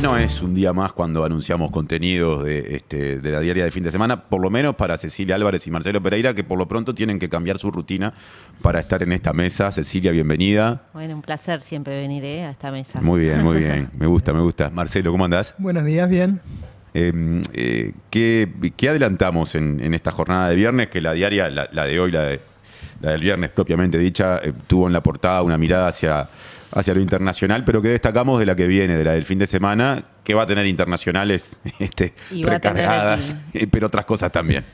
No es un día más cuando anunciamos contenidos de la diaria de fin de semana, por lo menos para Cecilia Álvarez y Marcelo Pereira, que por lo pronto tienen que cambiar su rutina para estar en esta mesa. Cecilia, bienvenida. Bueno, un placer siempre venir a esta mesa. Muy bien, muy bien. Me gusta, me gusta. Marcelo, ¿cómo andás? Buenos días, bien. ¿Qué adelantamos en esta jornada de viernes? Que la diaria, la de hoy, la del viernes propiamente dicha, tuvo en la portada una mirada hacia lo internacional, pero que destacamos de la que viene, de la del fin de semana, que va a tener internacionales recargadas, pero otras cosas también.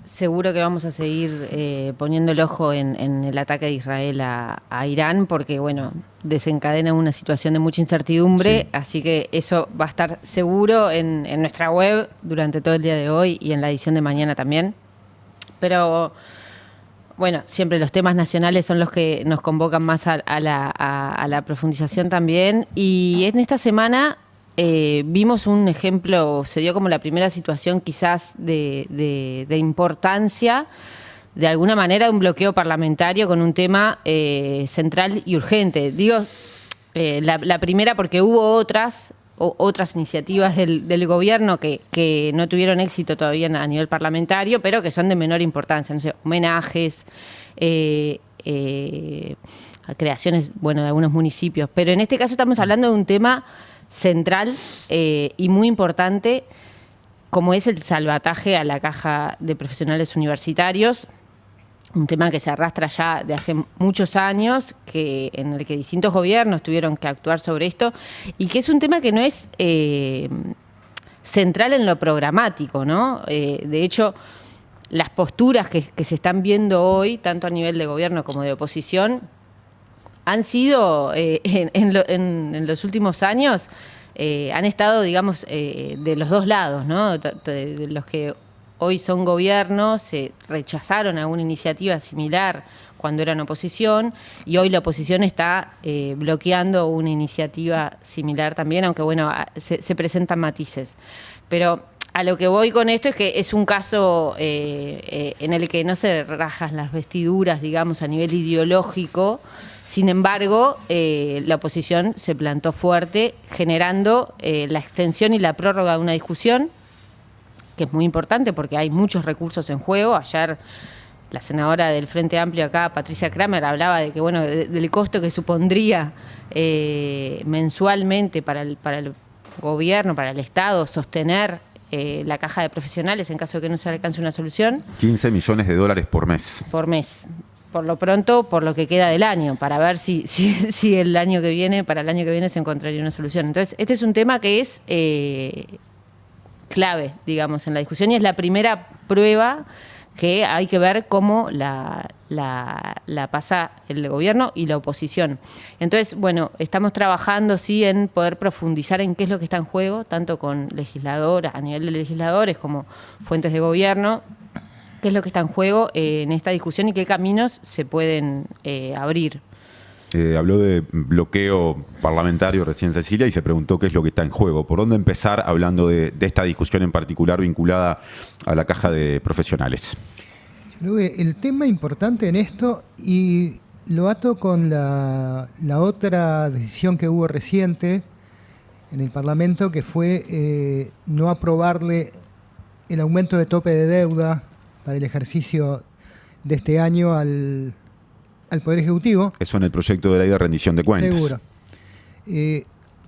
Seguro que vamos a seguir poniendo el ojo en el ataque de Israel a Irán, porque bueno, desencadena una situación de mucha incertidumbre, sí. Así que eso va a estar seguro en nuestra web durante todo el día de hoy y en la edición de mañana también. Pero bueno, siempre los temas nacionales son los que nos convocan más a la profundización también. Y en esta semana vimos un ejemplo, se dio como la primera situación quizás de importancia, de alguna manera, un bloqueo parlamentario con un tema central y urgente. Digo, la primera porque hubo otras iniciativas del gobierno que no tuvieron éxito todavía a nivel parlamentario, pero que son de menor importancia, no sé, homenajes, a creaciones, bueno, de algunos municipios. Pero en este caso estamos hablando de un tema central y muy importante, como es el salvataje a la caja de profesionales universitarios, un tema que se arrastra ya de hace muchos años, en el que distintos gobiernos tuvieron que actuar sobre esto, y que es un tema que no es central en lo programático, ¿no? De hecho, las posturas que se están viendo hoy, tanto a nivel de gobierno como de oposición, han sido, en los últimos años, han estado, digamos, de los dos lados, ¿no? De los que hoy son gobiernos, se rechazaron alguna iniciativa similar cuando eran oposición, y hoy la oposición está bloqueando una iniciativa similar también, aunque bueno, se presentan matices. Pero a lo que voy con esto es que es un caso en el que no se rajan las vestiduras, digamos, a nivel ideológico. Sin embargo, la oposición se plantó fuerte, generando la extensión y la prórroga de una discusión que es muy importante porque hay muchos recursos en juego. Ayer la senadora del Frente Amplio acá, Patricia Kramer, hablaba de que bueno, del costo que supondría mensualmente para el gobierno, para el Estado, sostener la caja de profesionales en caso de que no se alcance una solución. $15 millones por mes. Por mes. Por lo pronto, por lo que queda del año, para ver si el año que viene, para el año que viene se encontraría una solución. Entonces, este es un tema que es clave, digamos, en la discusión, y es la primera prueba que hay que ver cómo la pasa el gobierno y la oposición. Entonces, bueno, estamos trabajando, sí, en poder profundizar en qué es lo que está en juego, tanto con legisladoras, a nivel de legisladores, como fuentes de gobierno, qué es lo que está en juego en esta discusión y qué caminos se pueden abrir. Habló de bloqueo parlamentario recién Cecilia y se preguntó qué es lo que está en juego. ¿Por dónde empezar hablando de esta discusión en particular vinculada a la caja de profesionales? Yo creo que el tema importante en esto, y lo ato con la otra decisión que hubo reciente en el Parlamento, que fue no aprobarle el aumento de tope de deuda para el ejercicio de este año al Poder Ejecutivo. Eso en el proyecto de ley de rendición de cuentas. Seguro.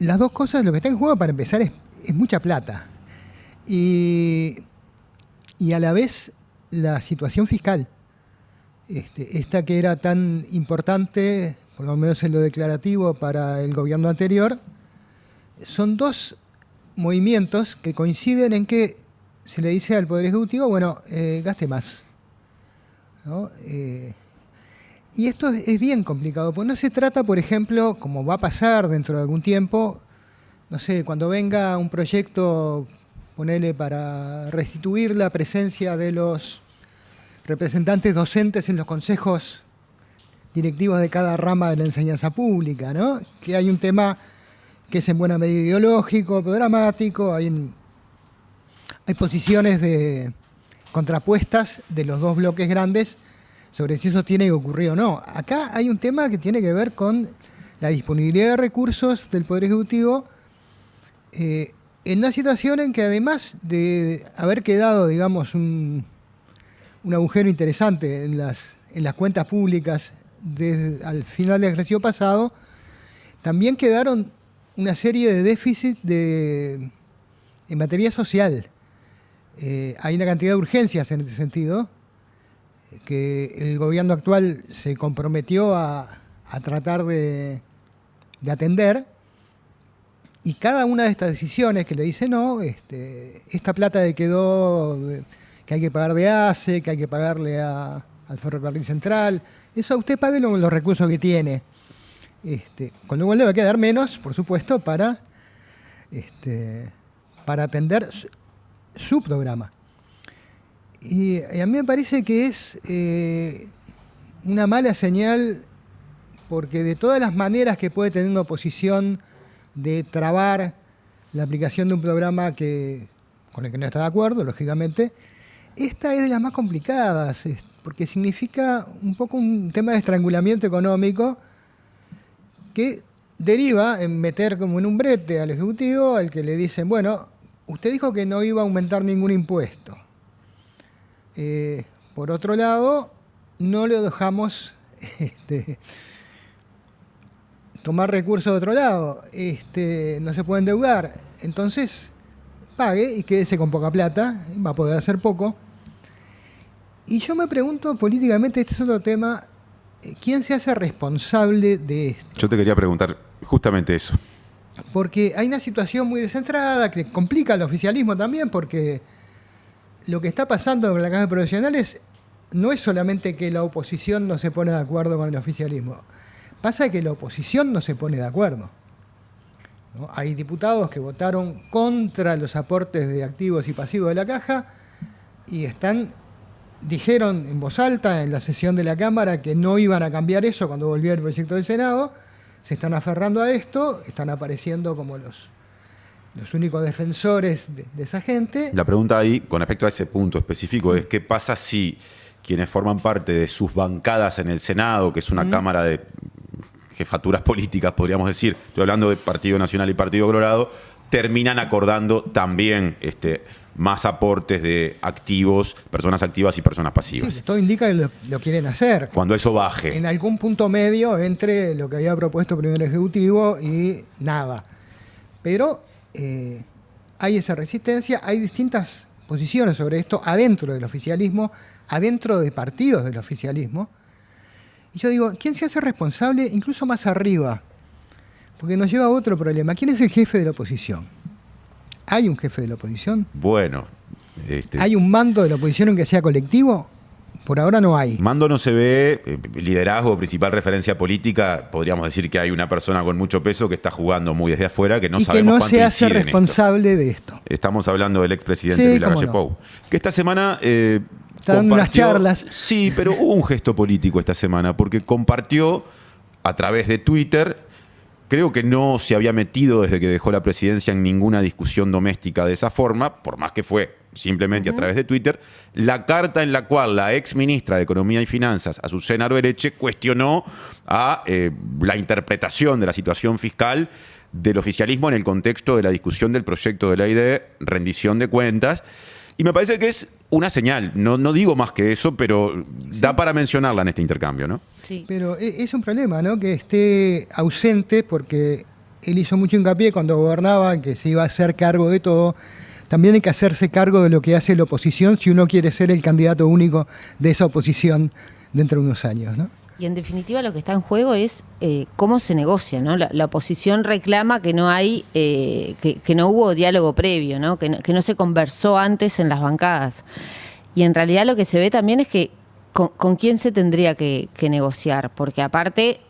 Las dos cosas, lo que está en juego para empezar es mucha plata. Y a la vez la situación fiscal. Esta que era tan importante, por lo menos en lo declarativo, para el gobierno anterior, son dos movimientos que coinciden en que se le dice al Poder Ejecutivo, bueno, gaste más, ¿no? Y esto es bien complicado, porque no se trata, por ejemplo, como va a pasar dentro de algún tiempo, no sé, cuando venga un proyecto, ponele para restituir la presencia de los representantes docentes en los consejos directivos de cada rama de la enseñanza pública, ¿no? Que hay un tema que es en buena medida ideológico, programático, hay posiciones contrapuestas de los dos bloques grandes sobre si eso tiene que ocurrir o no. Acá hay un tema que tiene que ver con la disponibilidad de recursos del Poder Ejecutivo en una situación en que además de haber quedado, digamos, un agujero interesante en las cuentas públicas al final del ejercicio pasado, también quedaron una serie de déficits en materia social. Hay una cantidad de urgencias en este sentido que el gobierno actual se comprometió a tratar de atender, y cada una de estas decisiones que le dice no, esta plata que quedó, que hay que pagar de ACE, que hay que pagarle al Ferrocarril Central, eso usted pague los recursos que tiene. Con lo cual le va a quedar menos, por supuesto, para atender su programa. Y a mí me parece que es una mala señal, porque de todas las maneras que puede tener una oposición de trabar la aplicación de un programa con el que no está de acuerdo, lógicamente, esta es de las más complicadas, porque significa un poco un tema de estrangulamiento económico que deriva en meter como en un brete al Ejecutivo, al que le dicen, bueno, usted dijo que no iba a aumentar ningún impuesto. Por otro lado, no le dejamos tomar recursos de otro lado, no se puede endeudar, entonces pague y quédese con poca plata, va a poder hacer poco. Y yo me pregunto políticamente, este es otro tema, ¿quién se hace responsable de esto? Yo te quería preguntar justamente eso. Porque hay una situación muy descentrada que complica al oficialismo también, porque lo que está pasando con la Caja de Profesionales no es solamente que la oposición no se pone de acuerdo con el oficialismo, pasa que la oposición no se pone de acuerdo, ¿no? Hay diputados que votaron contra los aportes de activos y pasivos de la Caja y dijeron en voz alta en la sesión de la Cámara que no iban a cambiar eso cuando volviera el proyecto del Senado. Se están aferrando a esto, están apareciendo como los únicos defensores de esa gente. La pregunta ahí, con respecto a ese punto específico, es qué pasa si quienes forman parte de sus bancadas en el Senado, que es una cámara de jefaturas políticas, podríamos decir, estoy hablando de Partido Nacional y Partido Colorado, terminan acordando también más aportes de activos, personas activas y personas pasivas. Sí, todo indica que lo quieren hacer. Cuando eso baje. En algún punto medio entre lo que había propuesto primero el Ejecutivo y nada. Pero hay esa resistencia, hay distintas posiciones sobre esto adentro del oficialismo, adentro de partidos del oficialismo. Y yo digo, ¿quién se hace responsable incluso más arriba? Porque nos lleva a otro problema. ¿Quién es el jefe de la oposición? ¿Hay un jefe de la oposición? Bueno. ¿Hay un mando de la oposición aunque sea colectivo? Por ahora no hay. Mando no se ve, liderazgo, principal referencia política, podríamos decir que hay una persona con mucho peso que está jugando muy desde afuera, que no sabemos cuánto incide en esto. Y que no se hace responsable de esto. Estamos hablando del expresidente Luis Lacalle Pou, que esta semana está dando unas charlas. Sí, pero hubo un gesto político esta semana, porque compartió a través de Twitter, creo que no se había metido desde que dejó la presidencia en ninguna discusión doméstica de esa forma, por más que fue simplemente a través de Twitter, la carta en la cual la ex ministra de Economía y Finanzas, Azucena Arbereche, cuestionó a la interpretación de la situación fiscal del oficialismo en el contexto de la discusión del proyecto de ley de rendición de cuentas. Y me parece que es una señal, no digo más que eso, pero da para mencionarla en este intercambio, ¿no? Sí. Pero es un problema, ¿no? Que esté ausente, porque él hizo mucho hincapié cuando gobernaba que se iba a hacer cargo de todo. También hay que hacerse cargo de lo que hace la oposición si uno quiere ser el candidato único de esa oposición dentro de unos años, ¿no? Y en definitiva lo que está en juego es cómo se negocia, ¿no? La oposición reclama que no hay, que no hubo diálogo previo, ¿no? Que no se conversó antes en las bancadas. Y en realidad lo que se ve también es que con quién se tendría que negociar, porque aparte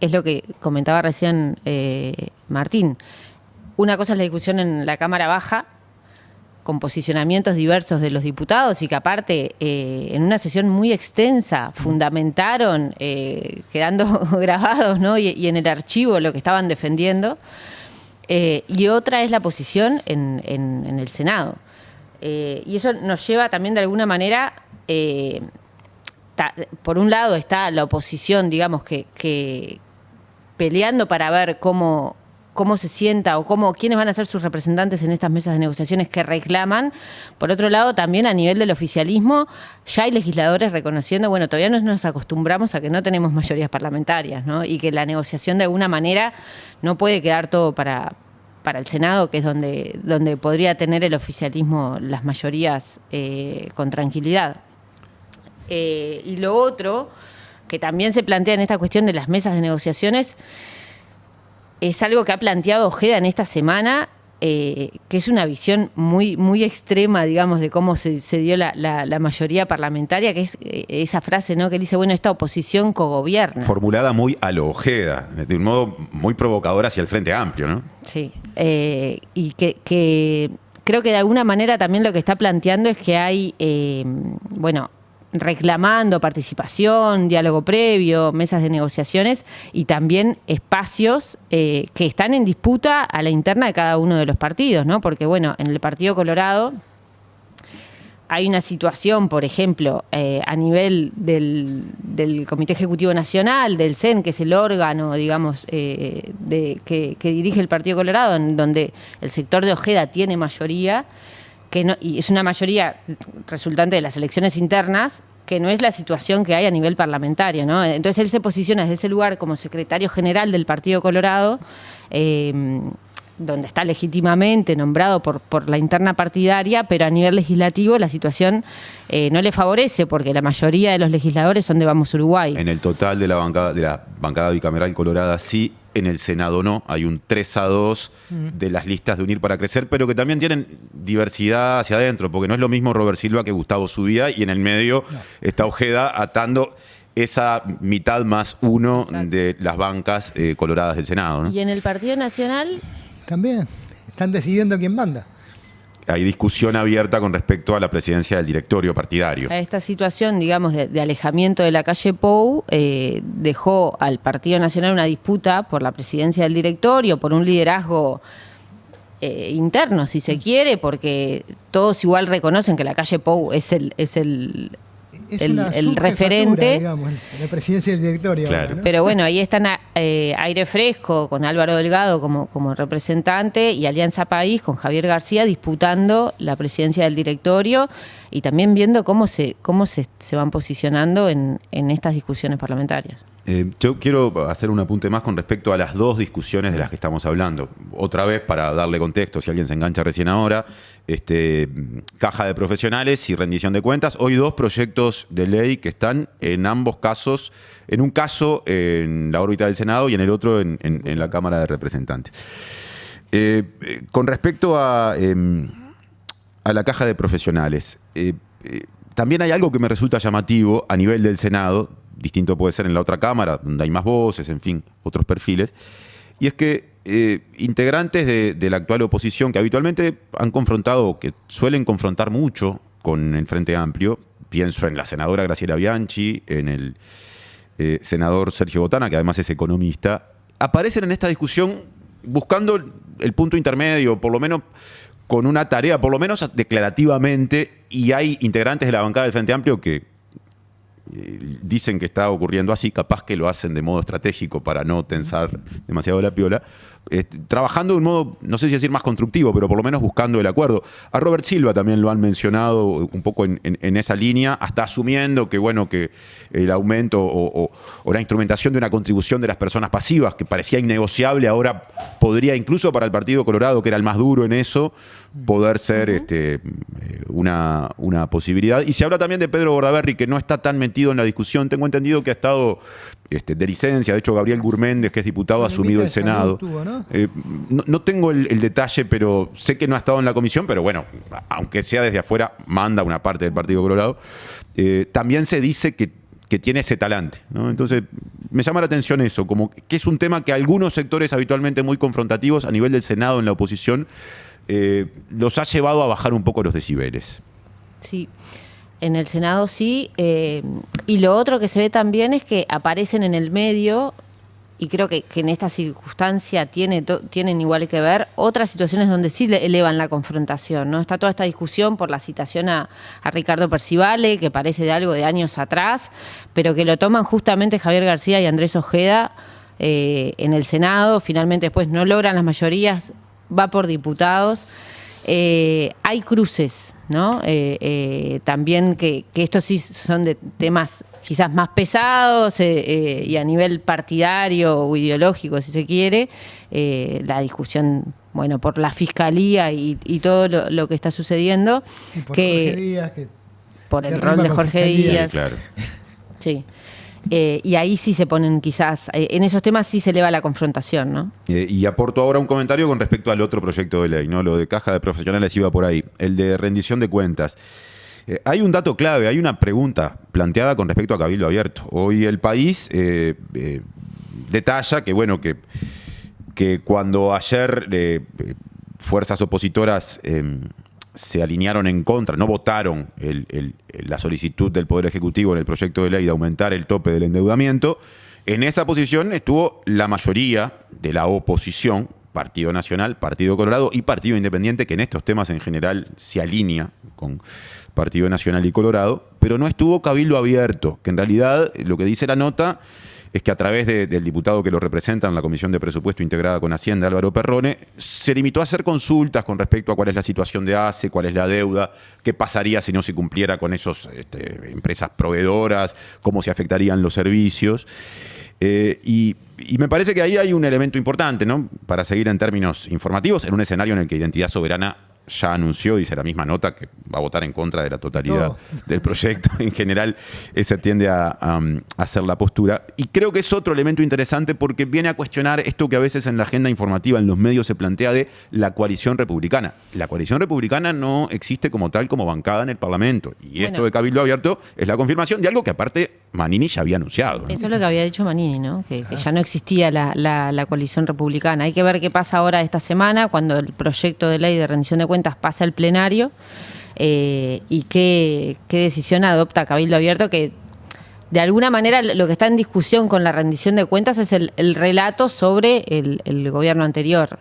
es lo que comentaba recién Martín. Una cosa es la discusión en la Cámara Baja, con posicionamientos diversos de los diputados y que aparte en una sesión muy extensa fundamentaron, quedando grabados, ¿no? y en el archivo lo que estaban defendiendo, y otra es la posición en el Senado. Y eso nos lleva también de alguna manera, por un lado está la oposición, digamos, que peleando para ver cómo cómo se sienta o quiénes van a ser sus representantes en estas mesas de negociaciones que reclaman. Por otro lado, también a nivel del oficialismo, ya hay legisladores reconociendo, bueno, todavía no nos acostumbramos a que no tenemos mayorías parlamentarias, ¿no? Y que la negociación de alguna manera no puede quedar todo para el Senado, que es donde podría tener el oficialismo las mayorías con tranquilidad. Y lo otro que también se plantea en esta cuestión de las mesas de negociaciones es algo que ha planteado Ojeda en esta semana, que es una visión muy, muy extrema, digamos, de cómo se dio la mayoría parlamentaria, que es esa frase, ¿no?, que dice, bueno, esta oposición cogobierna. Formulada muy a lo Ojeda, de un modo muy provocador hacia el Frente Amplio, ¿no? Sí, y que creo que de alguna manera también lo que está planteando es que hay, reclamando participación, diálogo previo, mesas de negociaciones y también espacios que están en disputa a la interna de cada uno de los partidos, ¿no? Porque, bueno, en el Partido Colorado hay una situación, por ejemplo, a nivel del Comité Ejecutivo Nacional, del CEN, que es el órgano, digamos, que dirige el Partido Colorado, en donde el sector de Ojeda tiene mayoría, y es una mayoría resultante de las elecciones internas, que no es la situación que hay a nivel parlamentario, ¿no? Entonces él se posiciona desde ese lugar como secretario general del Partido Colorado, donde está legítimamente nombrado por la interna partidaria, pero a nivel legislativo la situación no le favorece, porque la mayoría de los legisladores son de Vamos Uruguay. En el total de la bancada bicameral colorada sí, en el Senado no, hay un 3-2 de las listas de Unir para Crecer, pero que también tienen diversidad hacia adentro, porque no es lo mismo Robert Silva que Gustavo Zubida, y en el medio está Ojeda atando esa mitad más uno. Exacto. De las bancas coloradas del Senado, ¿no? Y en el Partido Nacional también están decidiendo quién manda. Hay discusión abierta con respecto a la presidencia del directorio partidario. A esta situación, digamos, de alejamiento de la calle Pou, dejó al Partido Nacional una disputa por la presidencia del directorio, por un liderazgo interno, si se quiere, porque todos igual reconocen que la calle Pou es el referente, digamos, la presidencia del directorio. Claro. Ahora, ¿no? Pero bueno, ahí están Aire Fresco con Álvaro Delgado como representante y Alianza País con Javier García disputando la presidencia del directorio y también viendo cómo se van posicionando en estas discusiones parlamentarias. Yo quiero hacer un apunte más con respecto a las dos discusiones de las que estamos hablando. Otra vez, para darle contexto, si alguien se engancha recién ahora, caja de profesionales y rendición de cuentas. Hoy dos proyectos de ley que están en ambos casos, en un caso en la órbita del Senado y en el otro en la Cámara de Representantes. Con respecto a la caja de profesionales, también hay algo que me resulta llamativo a nivel del Senado. Distinto puede ser en la otra Cámara, donde hay más voces, en fin, otros perfiles. Y es que integrantes de la actual oposición, que habitualmente han confrontado, que suelen confrontar mucho con el Frente Amplio, pienso en la senadora Graciela Bianchi, en el senador Sergio Botana, que además es economista, aparecen en esta discusión buscando el punto intermedio, por lo menos con una tarea, por lo menos declarativamente, y hay integrantes de la bancada del Frente Amplio que dicen que está ocurriendo así, capaz que lo hacen de modo estratégico para no tensar demasiado la piola, trabajando de un modo, no sé si decir más constructivo, pero por lo menos buscando el acuerdo. A Robert Silva también lo han mencionado un poco en esa línea, hasta asumiendo que, bueno, que el aumento o la instrumentación de una contribución de las personas pasivas, que parecía innegociable, ahora podría incluso para el Partido Colorado, que era el más duro en eso, poder ser una posibilidad. Y se habla también de Pedro Bordaberry, que no está tan metido en la discusión. Tengo entendido que ha estado de licencia. De hecho, Gabriel Gurméndez, que es diputado, ha asumido el Senado. Tuvo, ¿no? No tengo el detalle, pero sé que no ha estado en la comisión, pero bueno, aunque sea desde afuera, manda una parte del Partido Colorado. También se dice que tiene ese talante, ¿no? Entonces, me llama la atención eso, como que es un tema que algunos sectores habitualmente muy confrontativos a nivel del Senado en la oposición los ha llevado a bajar un poco los decibeles. Sí, en el Senado sí. Y lo otro que se ve también es que aparecen en el medio, y creo que en esta circunstancia tienen igual que ver, otras situaciones donde sí elevan la confrontación, ¿no? Está toda esta discusión por la citación a Ricardo Percivale, que parece de algo de años atrás, pero que lo toman justamente Javier García y Andrés Ojeda en el Senado, finalmente después no logran las mayorías, va por diputados. Hay cruces, ¿no? También que estos sí son de temas quizás más pesados y a nivel partidario o ideológico, si se quiere, la discusión, bueno, por la fiscalía y todo lo que está sucediendo. Y por que, Jorge Díaz, por que el rol de rima con Jorge fiscalía. Díaz. Sí, claro. Sí. Y ahí sí se ponen quizás, en esos temas sí se eleva la confrontación, ¿no? Y aporto ahora un comentario con respecto al otro proyecto de ley, ¿no? Lo de caja de profesionales iba por ahí, el de rendición de cuentas. Hay un dato clave, hay una pregunta planteada con respecto a Cabildo Abierto. Hoy el país detalla que, bueno, que cuando ayer fuerzas opositoras se alinearon en contra, no votaron la solicitud del Poder Ejecutivo en el proyecto de ley de aumentar el tope del endeudamiento, en esa posición estuvo la mayoría de la oposición, Partido Nacional, Partido Colorado y Partido Independiente, que en estos temas en general se alinea con Partido Nacional y Colorado, pero no estuvo Cabildo Abierto, que en realidad lo que dice la nota es que a través del diputado que lo representa en la Comisión de Presupuesto integrada con Hacienda, Álvaro Perrone, se limitó a hacer consultas con respecto a cuál es la situación de ACE, cuál es la deuda, qué pasaría si no se cumpliera con esas empresas proveedoras, cómo se afectarían los servicios. Y me parece que ahí hay un elemento importante, ¿no? Para seguir en términos informativos, en un escenario en el que Identidad Soberana ya anunció, dice la misma nota, que va a votar en contra de la totalidad del proyecto. En general, se tiende a hacer la postura. Y creo que es otro elemento interesante porque viene a cuestionar esto que a veces en la agenda informativa, en los medios, se plantea de la coalición republicana. La coalición republicana no existe como tal, como bancada en el Parlamento. Y esto de Cabildo Abierto es la confirmación de algo que aparte Manini ya había anunciado, ¿no? Eso es lo que había dicho Manini, ¿no? Que ya no existía la coalición republicana. Hay que ver qué pasa ahora esta semana, cuando el proyecto de ley de rendición de cuentas pasa al plenario, y qué decisión adopta Cabildo Abierto, que de alguna manera lo que está en discusión con la rendición de cuentas es el relato sobre el gobierno anterior,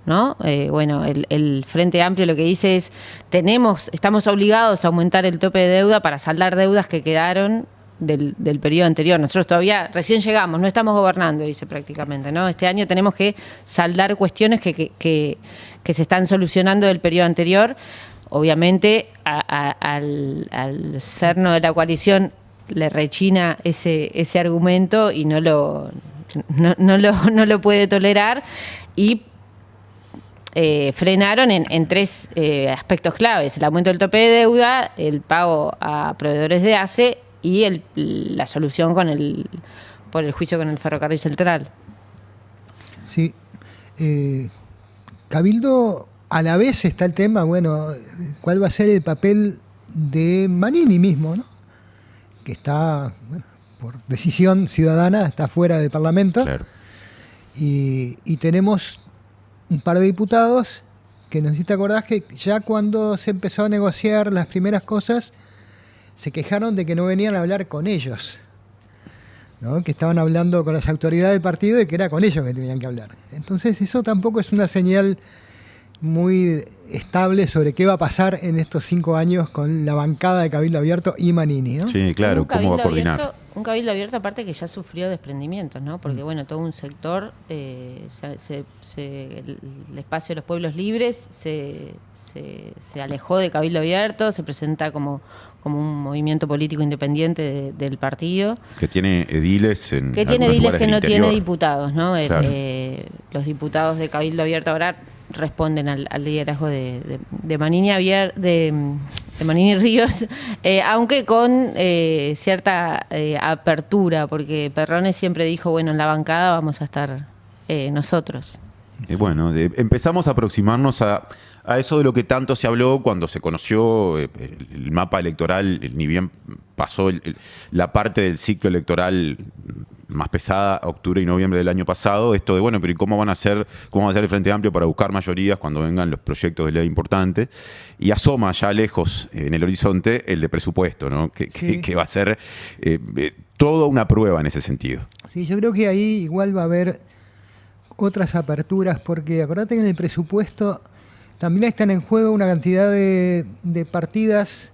¿no? Bueno, el Frente Amplio lo que dice es, estamos obligados a aumentar el tope de deuda para saldar deudas que quedaron del periodo anterior. Nosotros todavía recién llegamos, no estamos gobernando, dice prácticamente, ¿no? Este año tenemos que saldar cuestiones que se están solucionando del periodo anterior. Obviamente al cerno de la coalición le rechina ese argumento y no lo puede tolerar, y frenaron en tres aspectos claves: el aumento del tope de deuda, el pago a proveedores de ACE y la solución por el juicio con el Ferrocarril Central. Sí. Cabildo, a la vez está el tema, bueno, cuál va a ser el papel de Manini mismo, ¿no? Que está, bueno, por decisión ciudadana, está fuera del Parlamento. Claro. Y tenemos un par de diputados que, no sé si te acordás, que ya cuando se empezó a negociar las primeras cosas, se quejaron de que no venían a hablar con ellos, ¿no? Que estaban hablando con las autoridades del partido y que era con ellos que tenían que hablar. Entonces eso tampoco es una señal muy estable sobre qué va a pasar en estos 5 años con la bancada de Cabildo Abierto y Manini, ¿no? Sí, claro, ¿cómo va a coordinar? Un Cabildo Abierto aparte que ya sufrió desprendimientos, ¿no? Porque bueno, todo un sector, el espacio de los pueblos libres se alejó de Cabildo Abierto, se presenta como un movimiento político independiente del partido. Que tiene ediles en que tiene ediles que no tiene diputados, ¿no? Claro. Los diputados de Cabildo Abierto ahora responden al liderazgo de Manini de Manini Ríos, aunque con cierta apertura, porque Perrone siempre dijo, bueno, en la bancada vamos a estar nosotros. Bueno, empezamos a aproximarnos a eso de lo que tanto se habló cuando se conoció el mapa electoral, ni bien pasó la parte del ciclo electoral más pesada, octubre y noviembre del año pasado, esto de, bueno, pero ¿y cómo va a ser el Frente Amplio para buscar mayorías cuando vengan los proyectos de ley importantes? Y asoma ya lejos en el horizonte el de presupuesto, ¿no? Que va a ser toda una prueba en ese sentido. Sí, yo creo que ahí igual va a haber otras aperturas, porque acordate que en el presupuesto también están en juego una cantidad de partidas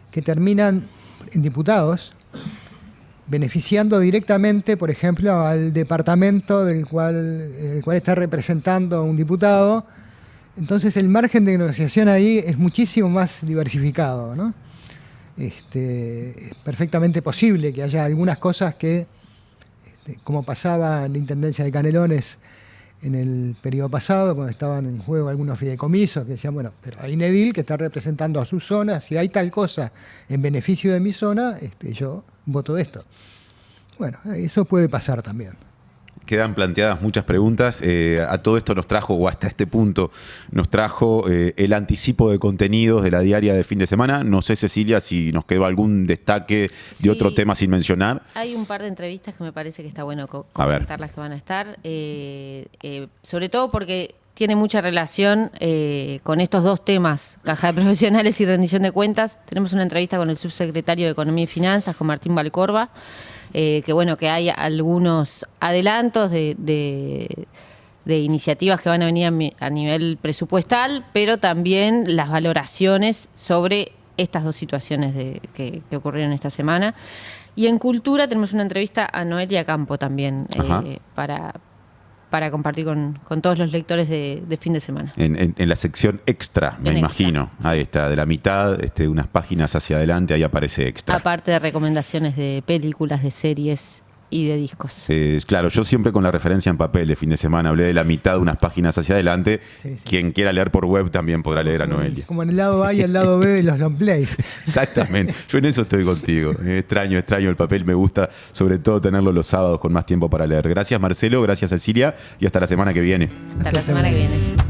que terminan en diputados, beneficiando directamente, por ejemplo, al departamento el cual está representando a un diputado. Entonces el margen de negociación ahí es muchísimo más diversificado, ¿no? Es perfectamente posible que haya algunas cosas que, como pasaba en la Intendencia de Canelones en el periodo pasado, cuando estaban en juego algunos fideicomisos, que decían, bueno, pero hay un edil que está representando a su zona, si hay tal cosa en beneficio de mi zona, yo voto esto. Bueno, eso puede pasar también. Quedan planteadas muchas preguntas. A todo esto nos trajo, o hasta este punto, nos trajo el anticipo de contenidos de la diaria de fin de semana. No sé, Cecilia, si nos quedó algún destaque de otro tema sin mencionar. Hay un par de entrevistas que me parece que está bueno comentar las que van a estar. Sobre todo porque tiene mucha relación con estos dos temas, caja de profesionales y rendición de cuentas. Tenemos una entrevista con el subsecretario de Economía y Finanzas, con Martín Valcorba. Que hay algunos adelantos de iniciativas que van a venir a nivel presupuestal, pero también las valoraciones sobre estas dos situaciones que ocurrieron esta semana. Y en Cultura tenemos una entrevista a Noelia Campo también, para compartir con todos los lectores de fin de semana. En la sección extra, me imagino. Extra. Ahí está, de la mitad, unas páginas hacia adelante, ahí aparece extra. Aparte de recomendaciones de películas, de series y de discos. Claro, yo siempre con la referencia en papel de fin de semana hablé de la mitad, unas páginas hacia adelante. Sí. Quien quiera leer por web también podrá leer a Noelia. Como en el lado A y el lado B de los long plays. Exactamente, yo en eso estoy contigo. Extraño el papel, me gusta sobre todo tenerlo los sábados con más tiempo para leer. Gracias Marcelo, gracias Cecilia y hasta la semana que viene. Hasta la semana que viene.